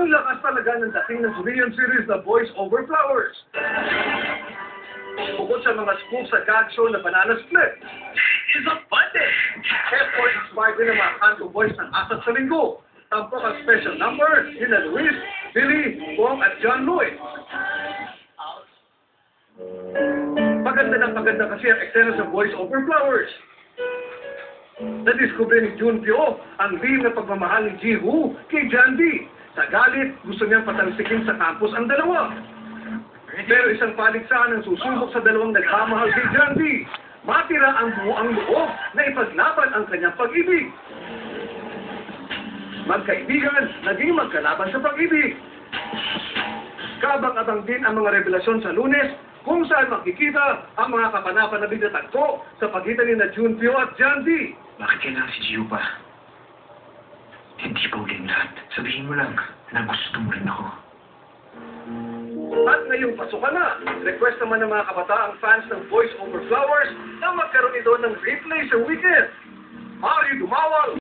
Ang lakas talaga ng dating ng Korean series na Boys Over Flowers. Bukod sa mga spoof sa gag show na Banana Split, is a abundant. F4 inspired din ng mga kanto boys ng Asat sa Linggo. Tampok ang special number nila Luis, Billy, Bong at John Lloyd. Paganda kasi ang eksena sa Boys Over Flowers. Nadiskubre ni Junpyo ang real na pagmamahal ni Ji-woo kay Janbi. Sa galit, gusto niyang patalsikin sa campus ang dalawa. Pero isang paligsahan ang susubok sa dalawang nagmamahal kay Janbi. Matira ang buong loob na ipaglaban ang kanyang pag-ibig. Magkaibigan, naging magkalaban sa pag-ibig. Kabang-abang din ang mga revelasyon sa Lunes kung saan makikita ang mga kapanapanabig na tagpo sa pagitan ni Junpyo at Janbi. Bakit kailangan si Jiu pa? Hindi pa uling lahat. Sabihin mo lang na gusto mo rin ako. At ngayong pasukan na, request naman ng mga kabataang fans ng Boys Over Flowers na magkaroon ito ng replay sa weekend. Maaari dumawal!